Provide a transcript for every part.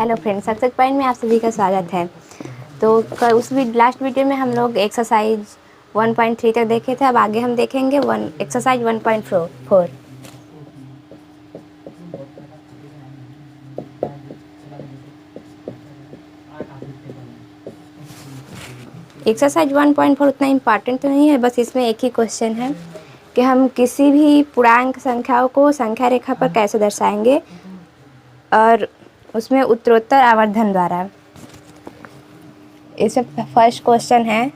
Hello friends, success point में आप सभी का स्वागत है। तो उस लास्ट वीडियो में हम लोग एक्सरसाइज 1.3 तक देखे थे। अब आगे हम देखेंगे एक्सरसाइज 1.4। एक्सरसाइज 1.4 उतना इम्पॉर्टेंट तो नहीं है, बस इसमें एक ही क्वेश्चन है कि हम किसी भी पूर्णांक संख्याओं को संख्या रेखा पर कैसे दर्शाएंगे, और उसमें उत्तरोत्तर आवर्धन द्वारा। इसमें फर्स्ट क्वेश्चन है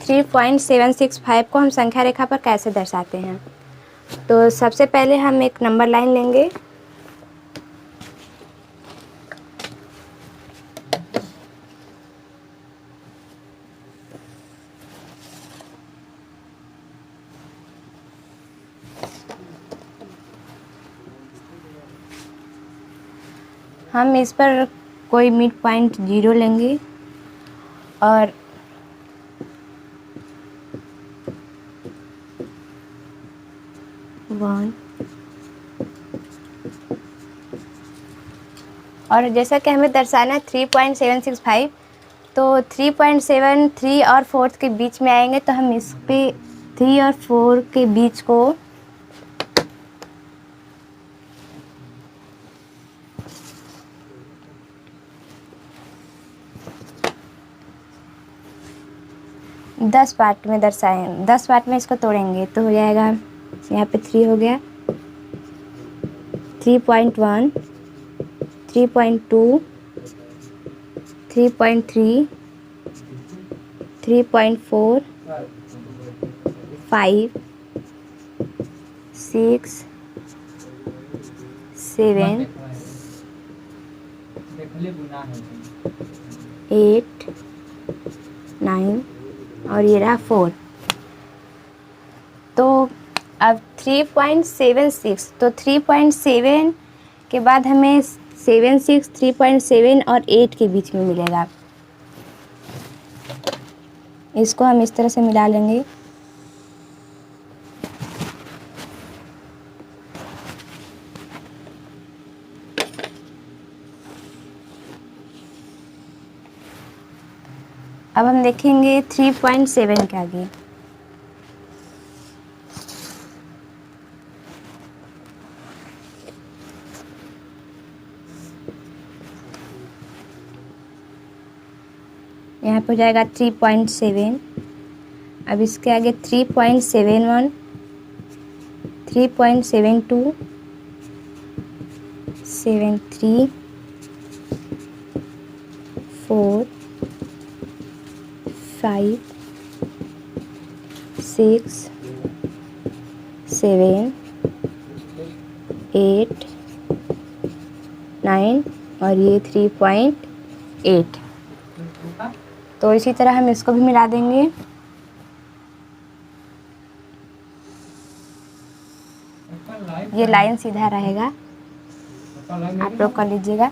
3.765 को हम संख्या रेखा पर कैसे दर्शाते हैं। तो सबसे पहले हम एक नंबर लाइन लेंगे। हम इस पर कोई मिड पॉइंट 0 लेंगे और वन, और जैसा कि हमें दर्शाना है 3.765, तो 3.7 3 और 4 के बीच में आएंगे, तो हम इस पे 3 और 4 के बीच को दस पार्ट में दर्शाएं, 10 पार्ट में इसको तोड़ेंगे तो हो जाएगा। यहाँ पे 3 हो गया, 3.1, 3.2, 3.3, 3.4, 5, 6, 7, 8, 9 और ये रहा 4। तो अब 3.76, तो 3.7 के बाद हमें 76, 3.7 और 8 के बीच में मिलेगा। इसको हम इस तरह से मिला लेंगे। अब हम देखेंगे 3.7 के आगे। यहाँ पे हो जाएगा 3.7। अब इसके आगे 3.71, 3.72, 73, 4, 5, 6, 7, 8, 9 और ये 3.8। तो इसी तरह हम इसको भी मिला देंगे। ये लाइन सीधा रहेगा, आप लोग कर लीजिएगा।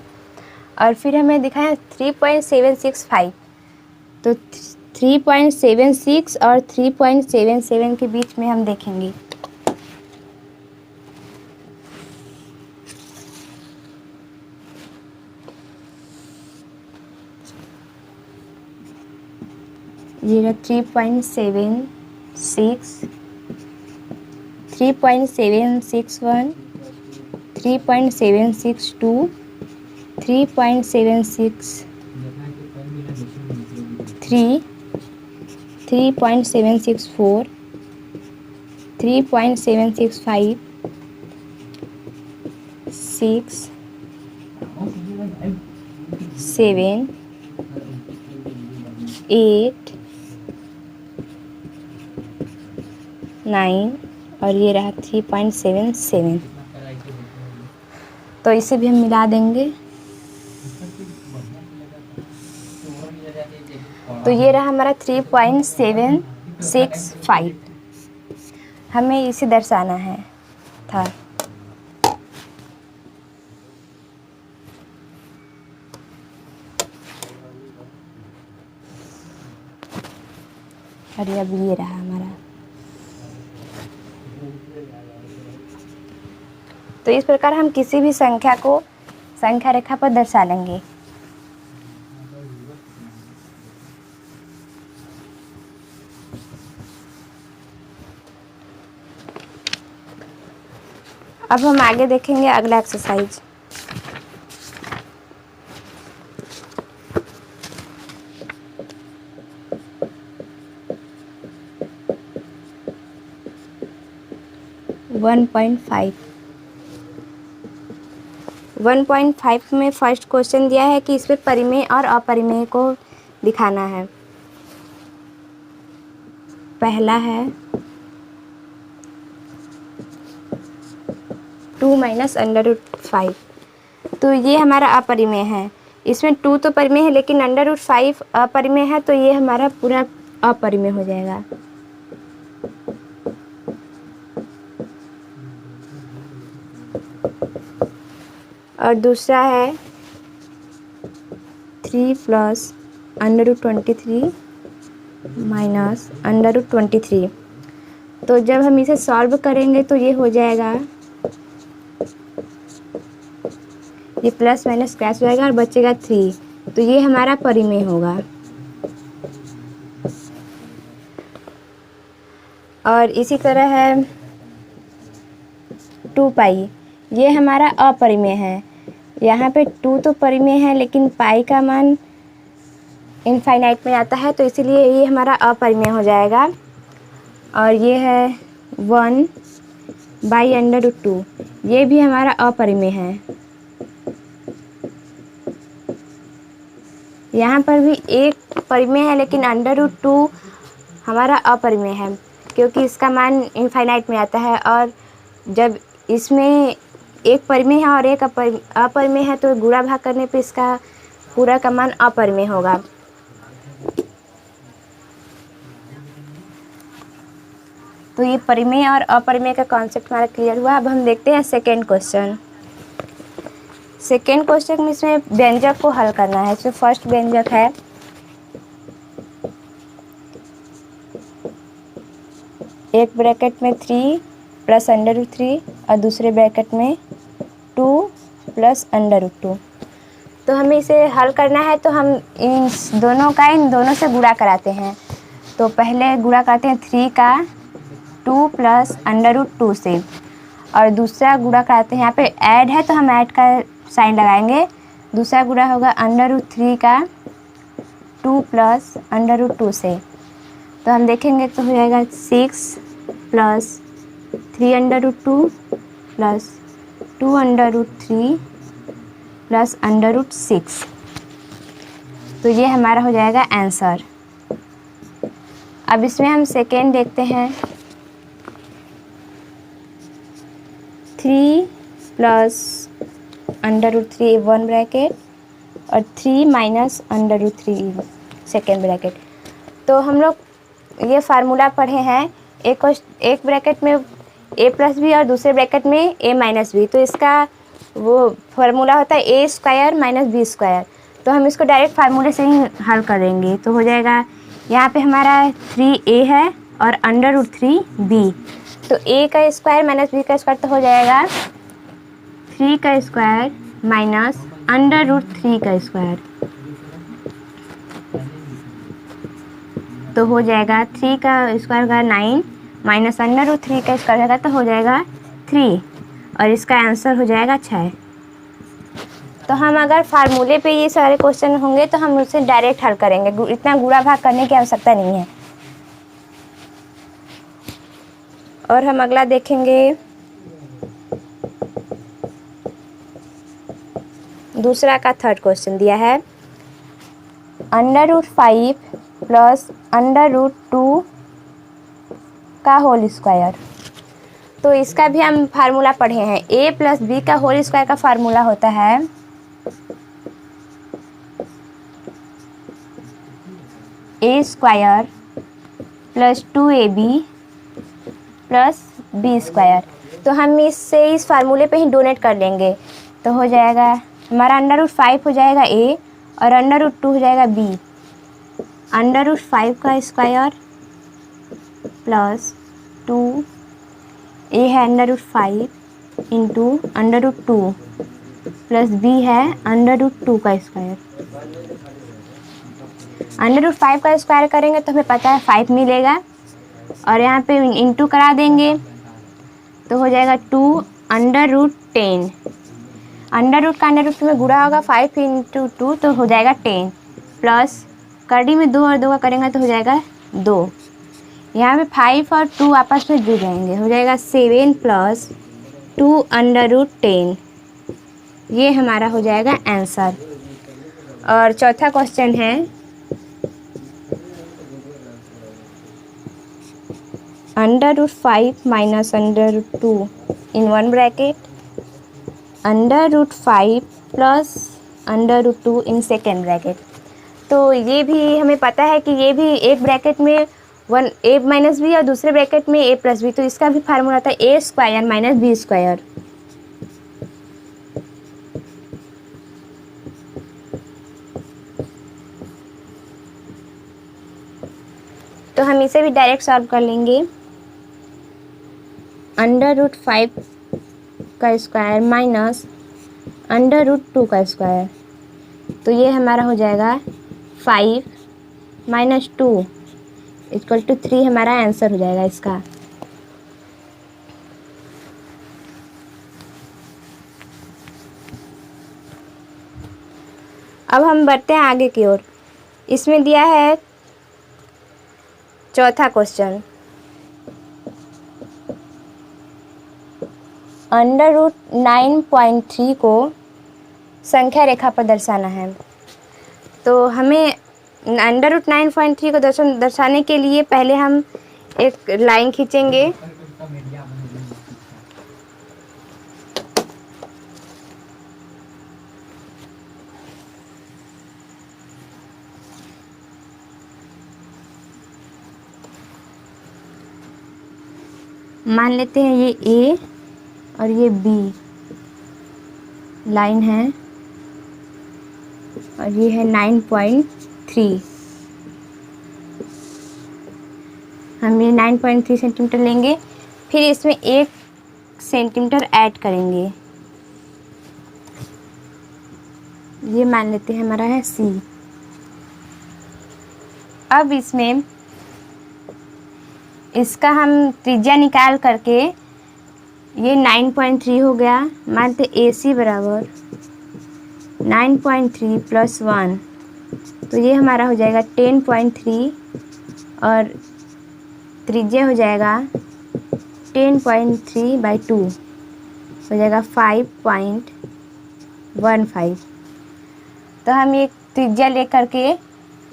और फिर हमें दिखाया 3.765, तो 3.76 और 3.77 के बीच में हम देखेंगे। ये 3.76, 3.761, 3.762, 3.763, 3.764, 3.765, 6, 7, 8, 9 और ये रहा 3.77। तो इसे भी हम मिला देंगे। तो ये रहा हमारा 3.765। हमें इसे दर्शाना है था। और अब ये रहा हमारा। तो इस प्रकार हम किसी भी संख्या को संख्या रेखा पर दर्शा लेंगे। अब हम आगे देखेंगे अगला एक्सरसाइज। वन पॉइंट फाइव में फर्स्ट क्वेश्चन दिया है कि इसमें परिमेय और अपरिमेय को दिखाना है। पहला है 2 माइनस √5, तो ये हमारा अपरिमेय है। इसमें 2 तो परिमेय है लेकिन √5 अपरिमेय है, तो ये हमारा पूरा अपरिमेय हो जाएगा। और दूसरा है 3 प्लस √23 माइनस √23। तो जब हम इसे सॉल्व करेंगे तो ये हो जाएगा, ये प्लस माइनस क्रैश हो जाएगा और बचेगा 3, तो ये हमारा परिमेय होगा। और इसी तरह है 2 पाई, ये हमारा अपरिमेय है। यहाँ पे 2 तो परिमेय है लेकिन पाई का मान इनफाइनाइट में आता है, तो इसीलिए ये हमारा अपरिमेय हो जाएगा। और ये है 1/√2, ये भी हमारा अपरिमेय है। यहाँ पर भी एक परिमेय है लेकिन √2 हमारा अपरिमेय है, क्योंकि इसका मान इनफाइनाइट में आता है। और जब इसमें एक परिमेय है और एक अपरिमेय है तो गुणा भाग करने पे इसका पूरा का मान अपरिमेय होगा। तो ये परिमेय और अपरिमेय का कॉन्सेप्ट हमारा क्लियर हुआ। अब हम देखते हैं सेकेंड क्वेश्चन। सेकेंड क्वेश्चन में इसमें व्यंजक को हल करना है। इसमें फर्स्ट व्यंजक है एक ब्रैकेट में 3 प्लस √3 और दूसरे ब्रैकेट में 2 प्लस √2। तो हमें इसे हल करना है, तो हम इन दोनों से गुणा कराते हैं। तो पहले गुणा करते हैं 3 का 2 प्लस √2 से, और दूसरा गुणा कराते हैं, यहाँ पे ऐड है तो हम ऐड का साइन लगाएंगे। दूसरा गुणा होगा √3 का 2 प्लस √2 से। तो हम देखेंगे तो हो जाएगा 6 प्लस 3√2 प्लस 2√3 प्लस √6। तो ये हमारा हो जाएगा आंसर। अब इसमें हम सेकेंड देखते हैं 3 प्लस √3 वन ब्रैकेट और 3 माइनस √3 सेकेंड ब्रैकेट। तो हम लोग ये फार्मूला पढ़े हैं, एक ब्रैकेट में a+b और दूसरे ब्रैकेट में a-b। तो इसका वो फार्मूला होता है a² - b²। तो हम इसको डायरेक्ट फार्मूले से ही हल करेंगे। तो हो जाएगा, यहाँ पे हमारा 3a है और √3b। तो a² - b² तो हो जाएगा 3² माइनस √3²। तो हो जाएगा 3² होगा 9 माइनस √3² होगा तो हो जाएगा 3, और इसका आंसर हो जाएगा 6। तो हम अगर फार्मूले पे ये सारे क्वेश्चन होंगे तो हम उसे डायरेक्ट हल करेंगे, इतना गुणा भाग करने की आवश्यकता नहीं है। और हम अगला देखेंगे दूसरा का थर्ड क्वेश्चन दिया है √5 प्लस √2 का होल स्क्वायर। तो इसका भी हम फार्मूला पढ़े हैं। a+b का होल स्क्वायर का फार्मूला होता है a² plus 2ab plus b²। तो हम इस फार्मूले पे ही डोनेट कर लेंगे। तो हो जाएगा हमारा √5 हो जाएगा a और √2 हो जाएगा b। √5 का स्क्वायर प्लस 2, a है √5 इंटू √2 प्लस b है √2 का स्क्वायर। √5 का स्क्वायर करेंगे तो हमें पता है 5 मिलेगा, और यहाँ पे इंटू करा देंगे तो हो जाएगा 2 √10। अंडर रूट में गुणा होगा 5 इंटू 2 तो हो जाएगा 10, प्लस कड़ी में 2 और 2 का करेंगे तो हो जाएगा 2। यहाँ पे 5 और 2 आपस में जुड़ जाएंगे, हो जाएगा 7 प्लस 2 √10। ये हमारा हो जाएगा आंसर। और चौथा क्वेश्चन है √5 minus √2 in 1 bracket, √5 plus √2 in second bracket. तो ये भी हमें पता है कि ये भी एक ब्रैकेट में a माइनस बी और दूसरे ब्रैकेट में a प्लस बी, तो इसका भी फार्मूला था a square minus b square. तो हम इसे भी डायरेक्ट सॉल्व कर लेंगे। √5 का स्क्वायर माइनस √2 का स्क्वायर, तो ये हमारा हो जाएगा 5 माइनस 2 इक्वल टू 3 हमारा आंसर हो जाएगा इसका। अब हम बढ़ते हैं आगे की ओर। इसमें दिया है चौथा क्वेश्चन, √9.3 को संख्या रेखा पर दर्शाना है। तो हमें √9.3 को दर्शाने के लिए पहले हम एक लाइन खींचेंगे। मान लेते हैं ये A और ये B लाइन है, और ये है 9.3। हम ये 9.3 सेंटीमीटर लेंगे, फिर इसमें 1 सेंटीमीटर ऐड करेंगे, ये मान लेते हैं हमारा है C। अब इसमें इसका हम त्रिज्या निकाल करके ये 9.3 हो गया, मानते AC बराबर 9.3 प्लस 1, तो ये हमारा हो जाएगा 10.3, और त्रिज्या हो जाएगा 10.3/2, हो जाएगा 5.15। तो हम एक त्रिज्या ले करके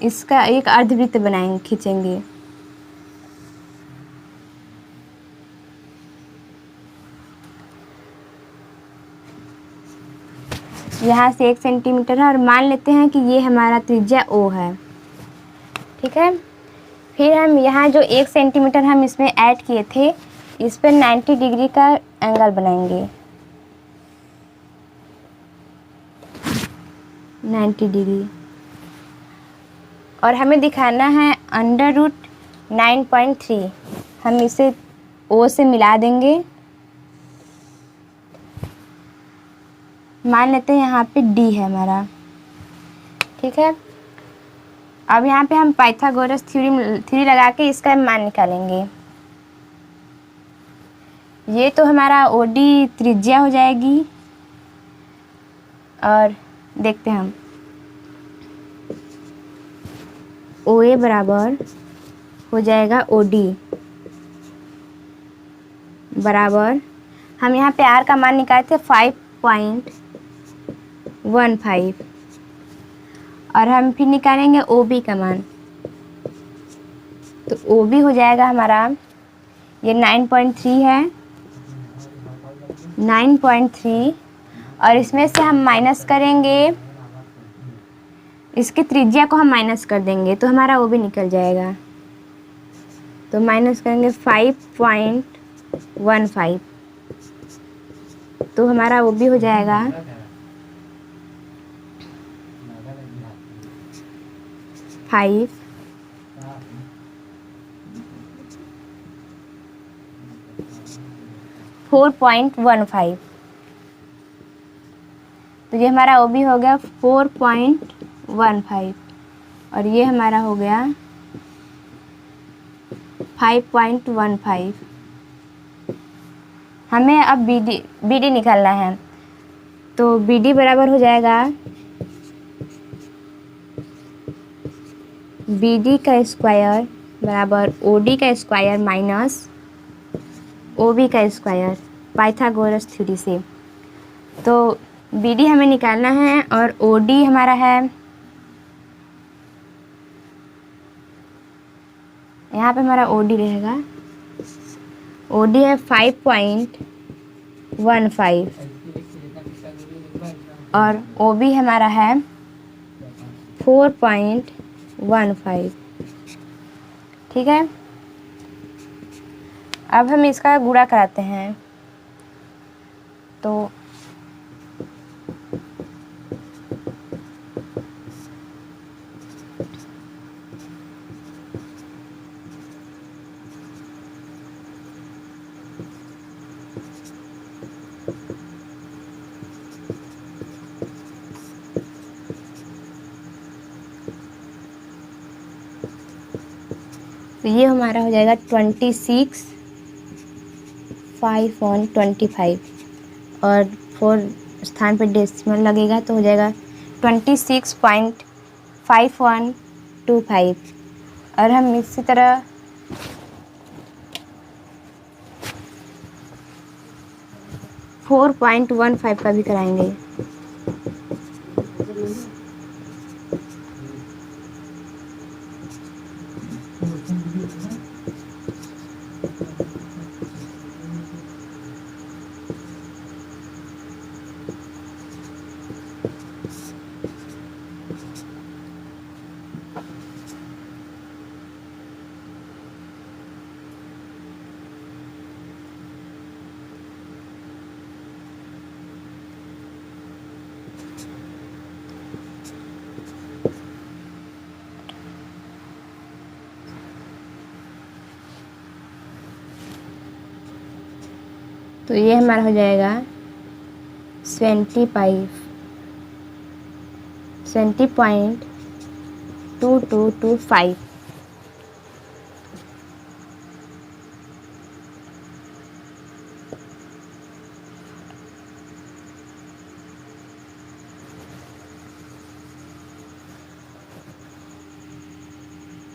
इसका एक अर्धवृत्त बनाएंगे, खींचेंगे। यहाँ से 1 सेंटीमीटर है, और मान लेते हैं कि ये हमारा त्रिज्या O है, ठीक है। फिर हम यहाँ जो 1 सेंटीमीटर हम इसमें ऐड किए थे, इस पर 90 डिग्री का एंगल बनाएंगे, 90 डिग्री। और हमें दिखाना है √9.3, हम इसे O से मिला देंगे। मान लेते हैं यहाँ पे D है हमारा, ठीक है। अब यहाँ पे हम पाइथागोरस थ्योरी लगा के इसका मान निकालेंगे। ये तो हमारा OD त्रिज्या हो जाएगी, और देखते हैं हम OA बराबर हो जाएगा OD बराबर, हम यहाँ पे R का मान निकाले थे 5.15, और हम फिर निकालेंगे OB का मान, तो OB हो जाएगा हमारा, ये 9.3 है, 9.3, और इसमें से हम माइनस करेंगे, इसकी त्रिज्या को हम माइनस कर देंगे तो हमारा OB निकल जाएगा। तो माइनस करेंगे 5.15, तो हमारा OB हो जाएगा 4.15। तो ये हमारा ओ बी हो गया 4.15 और ये हमारा हो गया 5.15। हमें अब बी डी निकालना है, तो बी डी बराबर हो जाएगा बी डी का स्क्वायर बराबर ओ डी का स्क्वायर माइनस ओ बी का स्क्वायर, पाइथागोरस थ्योरी से। तो बी डी हमें निकालना है और ओ डी हमारा है, यहाँ पे हमारा ओ डी रहेगा, ओ डी है 5.15 और ओ बी हमारा है 4.15। ठीक है, अब हम इसका गुणा कराते हैं। तो ये हमारा हो जाएगा 26 5/25 और 4 स्थान पर डेसिमल लगेगा तो हो जाएगा 26.5125। और हम इसी तरह फोर 4.15 का भी कराएंगे। तो ये हमारा हो जाएगा 20.2225।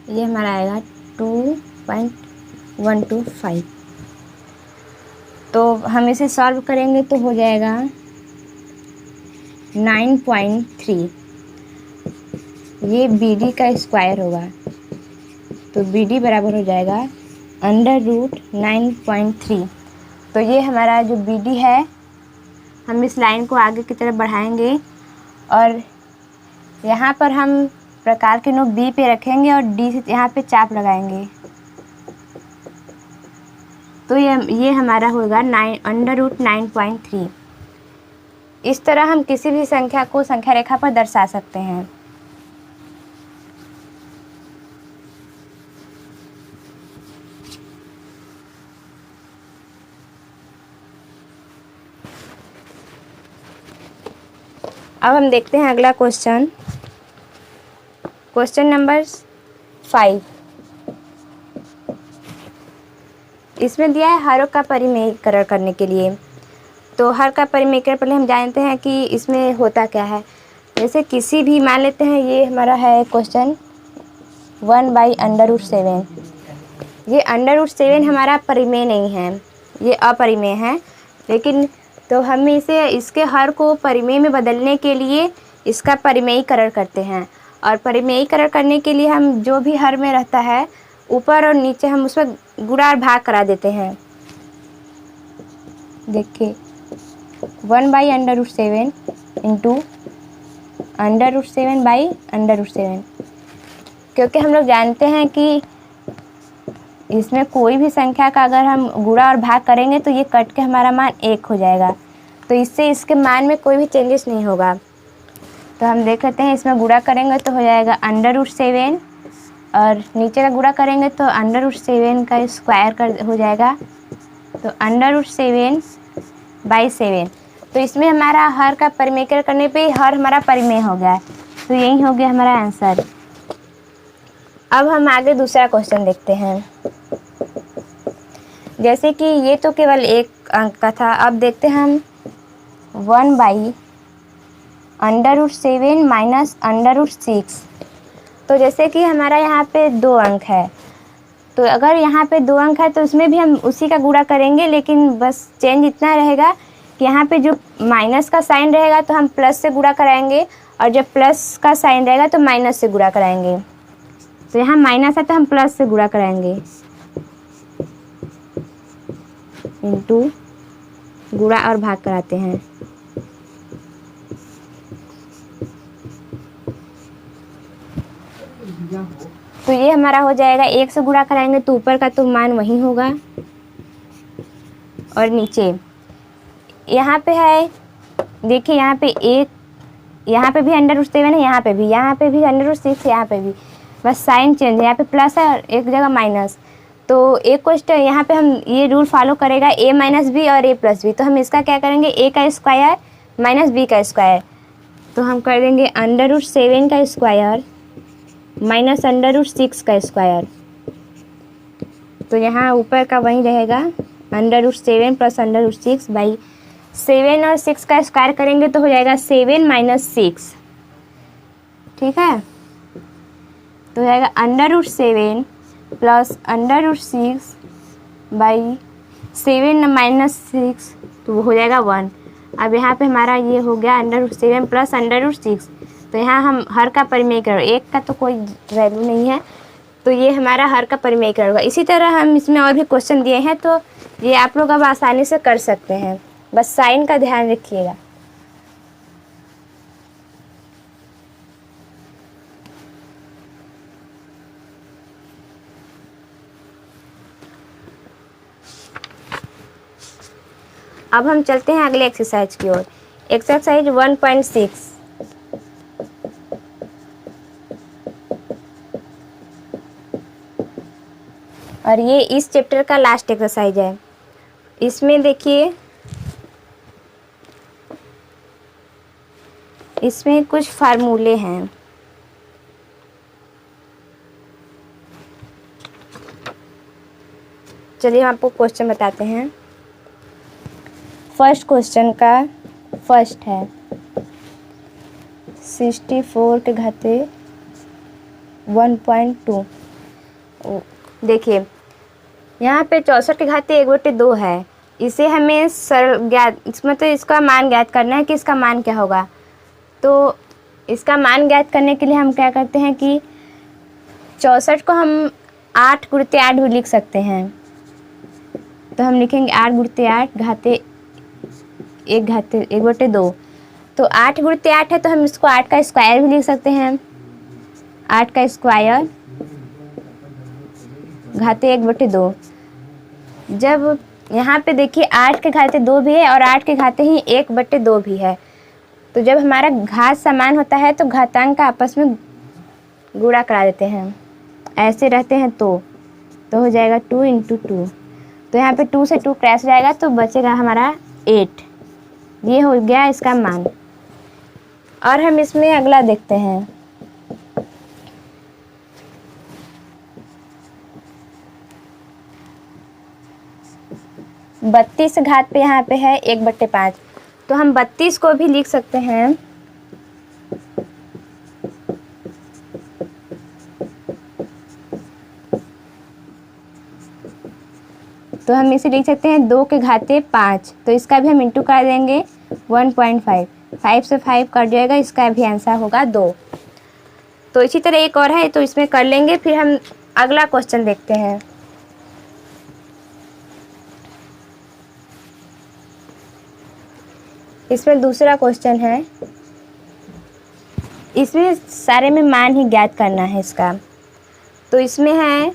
ये हमारा आएगा 2.125। तो हम इसे सॉल्व करेंगे तो हो जाएगा 9.3। ये बी डी का स्क्वायर होगा, तो बी डी बराबर हो जाएगा √9.3। तो ये हमारा जो बी डी है, हम इस लाइन को आगे की तरफ बढ़ाएंगे और यहाँ पर हम प्रकार के नोक बी पे रखेंगे और डी से यहाँ पे चाप लगाएंगे। तो ये हमारा होगा √9.3। इस तरह हम किसी भी संख्या को संख्या रेखा पर दर्शा सकते हैं। अब हम देखते हैं अगला क्वेश्चन नंबर 5। इसमें दिया है हरों का परिमेयीकरण करने के लिए। तो हर का परिमेयीकरण पहले हम जानते हैं कि इसमें होता क्या है। जैसे किसी भी मान लेते हैं, ये हमारा है क्वेश्चन 1/√7। ये √7 हमारा परिमेय नहीं है, ये अपरिमेय है। लेकिन तो हम इसे इसके हर को परिमेय में बदलने के लिए इसका परिमेयीकरण करते हैं। और परिमेयीकरण करने के लिए हम जो भी हर में रहता है ऊपर और नीचे हम उसमें गुणा और भाग करा देते हैं। देखिए 1/√7 इंटू √7/√7, क्योंकि हम लोग जानते हैं कि इसमें कोई भी संख्या का अगर हम गुणा और भाग करेंगे तो ये कट के हमारा मान 1 हो जाएगा। तो इससे इसके मान में कोई भी चेंजेस नहीं होगा। तो हम देख लेते हैं, इसमें गुणा करेंगे तो हो जाएगा √7 और नीचे का गुणा करेंगे तो √7 का स्क्वायर कर हो जाएगा। तो √7/7, तो इसमें हमारा हर का परिमेय करने पे हर हमारा परिमेय हो गया है, तो यही हो गया हमारा आंसर। अब हम आगे दूसरा क्वेश्चन देखते हैं। जैसे कि ये तो केवल एक अंक का था, अब देखते हैं हम 1/√7 माइनस √6। तो जैसे कि हमारा यहाँ पे 2 अंक है, तो अगर यहाँ पे 2 अंक है तो उसमें भी हम उसी का गुणा करेंगे, लेकिन बस चेंज इतना रहेगा कि यहाँ पे जो माइनस का साइन रहेगा तो हम प्लस से गुणा कराएंगे, और जब प्लस का साइन रहेगा तो माइनस से गुणा कराएंगे। तो यहाँ माइनस है तो हम प्लस से गुणा कराएंगे, इंटू गुणा और भाग कराते हैं। तो ये हमारा हो जाएगा, 1 से गुणा कराएंगे तो ऊपर का तो मान वही होगा, और नीचे यहाँ पे है, देखिए यहाँ पे 1, यहाँ पे भी √7 है, यहाँ पे भी √6, यहाँ पे भी, बस साइन चेंज है, यहाँ पे प्लस है और एक जगह माइनस। तो एक क्वेश्चन यहाँ पे हम ये रूल फॉलो करेगा a माइनस बी और a प्लस बी। तो हम इसका क्या करेंगे, a का स्क्वायर माइनस b का स्क्वायर। तो हम कर देंगे √7 का स्क्वायर माइनस √6 का स्क्वायर। तो यहाँ ऊपर का वही रहेगा, √7 प्लस √6 बाई 7 और 6 का स्क्वायर करेंगे तो हो जाएगा 7 माइनस 6, ठीक है। तो हो जाएगा √7 प्लस √6 बाई 7 माइनस 6, तो वो हो जाएगा 1। अब यहाँ पे हमारा ये हो गया √7 प्लस √6। तो यहाँ हम हर का परिमेय करें, एक का तो कोई वैल्यू नहीं है, तो ये हमारा हर का परिमेय होगा। इसी तरह हम इसमें और भी क्वेश्चन दिए हैं, तो ये आप लोग अब आसानी से कर सकते हैं, बस साइन का ध्यान रखिएगा। अब हम चलते हैं अगले एक्सरसाइज की ओर। एक्सरसाइज 1.6। और ये इस चैप्टर का लास्ट एक्सरसाइज है। इसमें देखिए, इसमें कुछ फार्मूले हैं। चलिए हम आपको क्वेश्चन बताते हैं। फर्स्ट क्वेश्चन का फर्स्ट है 64 के घाते 1.2। देखिए यहाँ पे 64 के घाते 1/2 है। इसे हमें सरल ज्ञात, इसमें तो इसका मान ज्ञात करना है कि इसका मान क्या होगा। तो इसका मान ज्ञात करने के लिए हम क्या करते हैं कि 64 को हम 8 × 8 भी लिख सकते हैं। तो हम लिखेंगे 8 × 8 घाते 1/2। तो 8 × 8 है तो हम इसको 8 का स्क्वायर भी लिख सकते हैं। 8 का स्क्वायर घाते 1/2। जब यहाँ पे देखिए 8 के घाते 2 भी है और 8 के घाते ही 1/2 भी है। तो जब हमारा घात समान होता है तो घातांक का आपस में गुणा करा देते हैं, ऐसे रहते हैं तो हो जाएगा 2 × 2। तो यहाँ पे 2 से 2 क्रैश जाएगा तो बचेगा हमारा 8। ये हो गया इसका मान। और हम इसमें अगला देखते हैं। बत्तीस घात पे यहाँ पे है 1/5। तो हम 32 को भी लिख सकते हैं तो हम इसे लिख सकते हैं 2 के घाते 5। तो इसका भी हम इंटू कर देंगे 1.5। 5 से 5 कट जाएगा, इसका भी आंसर होगा 2। तो इसी तरह एक और है तो इसमें कर लेंगे, फिर हम अगला क्वेश्चन देखते हैं। इसमें दूसरा क्वेश्चन है, इसमें सारे में मान ही ज्ञात करना है इसका। तो इसमें है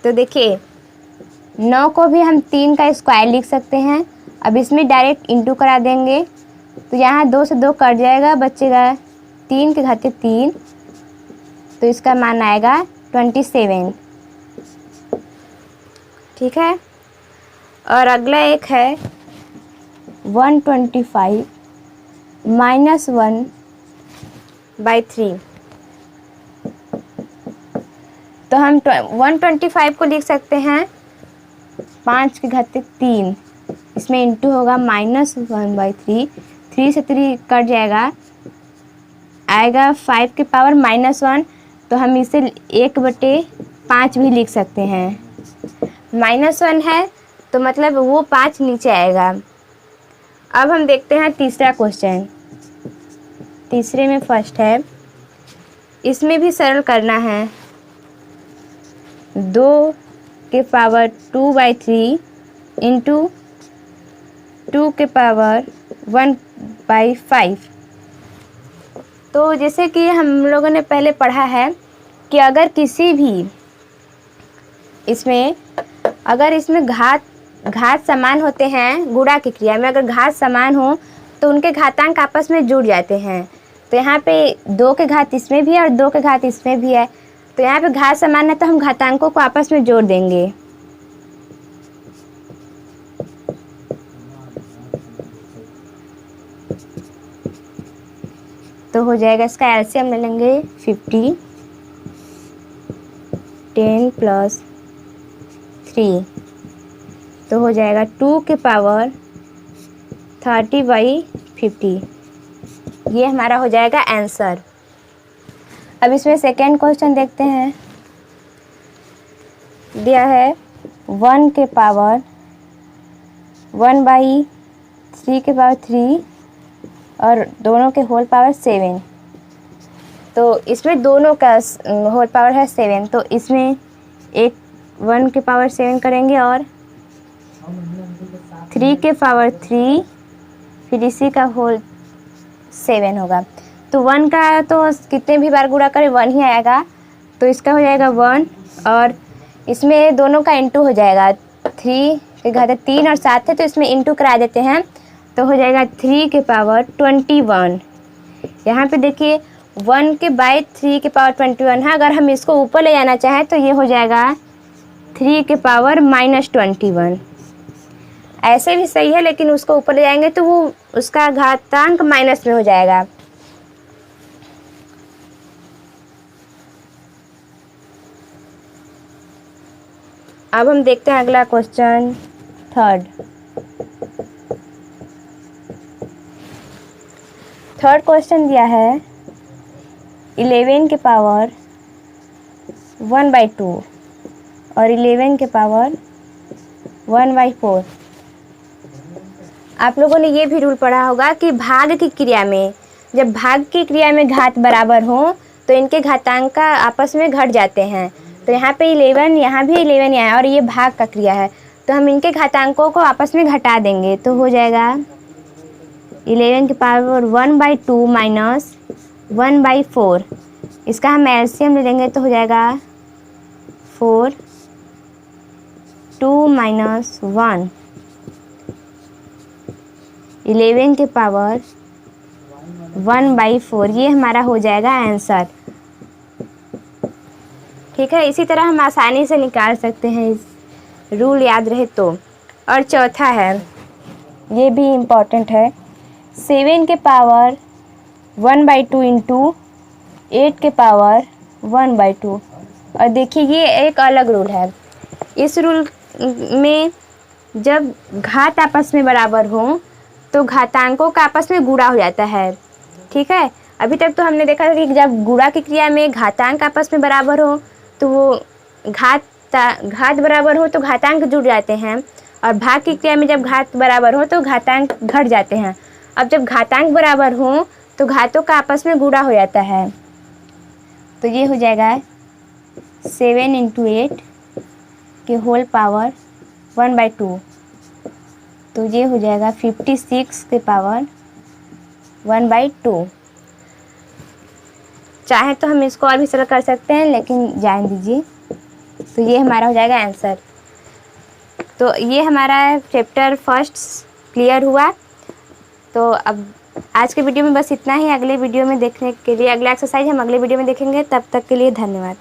तो देखिए 9 को भी हम 3 का स्क्वायर लिख सकते हैं। अब इसमें डायरेक्ट इंटू करा देंगे तो यहाँ 2 से 2 कट जाएगा, बचेगा 3 के घाते 3। तो इसका मान आएगा 27। ठीक है। और अगला एक है 125 माइनस 1/3। तो हम 125 को लिख सकते हैं 5 की घात 3, इसमें इंटू होगा -1/3, 3 से 3 कट जाएगा, आएगा 5 की पावर -1। तो हम इसे 1/5 भी लिख सकते हैं। -1 है तो मतलब वो 5 नीचे आएगा। अब हम देखते हैं तीसरा क्वेश्चन। तीसरे में फर्स्ट है, इसमें भी सरल करना है। 2 के पावर 2/3 इंटू 2 के पावर 1/5। तो जैसे कि हम लोगों ने पहले पढ़ा है कि अगर किसी भी इसमें घात समान होते हैं, गुणा की क्रिया में अगर घात समान हो तो उनके घातांक आपस में जुड़ जाते हैं। तो यहाँ पे 2 के घात इसमें भी है और 2 के घात इसमें भी है, तो यहाँ पे घात समान है तो हम घातांकों को आपस में जोड़ देंगे। तो हो जाएगा, इसका एलसीएम ले लेंगे 50, 10 + 3, तो हो जाएगा 2 के पावर 30/50। ये हमारा हो जाएगा आंसर। अब इसमें सेकेंड क्वेश्चन देखते हैं। दिया है 1 के पावर 1/3 के पावर 3 और दोनों के होल पावर 7। तो इसमें दोनों का होल पावर है 7, तो इसमें एक 1 के पावर 7 करेंगे और 3 के पावर 3, फिर इसी का होल 7 होगा। तो 1 का तो कितने भी बार गुणा करें 1 ही आएगा, तो इसका हो जाएगा 1 और इसमें दोनों का इंटू हो जाएगा। 3 के घात 3 और 7 है तो इसमें इंटू करा देते हैं, तो हो जाएगा 3 के पावर 21। यहाँ पे देखिए 1 के बाई 3 के पावर 21 है, अगर हम इसको ऊपर ले जाना चाहें तो ये हो जाएगा 3 के पावर -21। ऐसे भी सही है, लेकिन उसको ऊपर ले जाएंगे तो वो उसका घातांक माइनस में हो जाएगा। अब हम देखते हैं अगला क्वेश्चन, थर्ड क्वेश्चन दिया है 11 के पावर 1/2 और 11 के पावर 1/4। आप लोगों ने ये भी रूल पढ़ा होगा कि भाग की क्रिया में, जब भाग की क्रिया में घात बराबर हो तो इनके घातांक का आपस में घट जाते हैं। तो यहाँ पे 11, यहाँ भी 11 यहाँ है और ये भाग का क्रिया है, तो हम इनके घातांकों को आपस में घटा देंगे। तो हो जाएगा 11 के पावर 1/2 माइनस 1/4। इसका हम एलसीएम ले लेंगे तो हो जाएगा 4, 2 - 1, 11 के पावर 1/4। ये हमारा हो जाएगा आंसर। ठीक है, इसी तरह हम आसानी से निकाल सकते हैं, इस रूल याद रहे तो। और चौथा है, ये भी इम्पॉर्टेंट है, 7 के पावर 1/2 इंटू 8 के पावर 1/2। और देखिए ये एक अलग रूल है। इस रूल में जब घात आपस में बराबर हो तो घातांकों का आपस में गुणा हो जाता है। ठीक है, अभी तक तो हमने देखा था कि जब गुणा की क्रिया में घातांक आपस में बराबर हो तो वो घात बराबर हो तो घातांक जुड़ जाते हैं, और भाग की क्रिया में जब घात बराबर हो तो घातांक घट जाते हैं। अब जब घातांक बराबर हो तो घातों का आपस में गुणा हो जाता है। तो ये हो जाएगा 7 × 8 के होल पावर 1/2। तो ये हो जाएगा 56 के पावर 1/2। चाहे तो हम इसको और भी सरल कर सकते हैं, लेकिन जाने दीजिए। तो ये हमारा हो जाएगा आंसर। तो ये हमारा चैप्टर फर्स्ट क्लियर हुआ। तो अब आज के वीडियो में बस इतना ही। अगले वीडियो में देखने के लिए, अगला एक्सरसाइज हम अगले वीडियो में देखेंगे। तब तक के लिए धन्यवाद।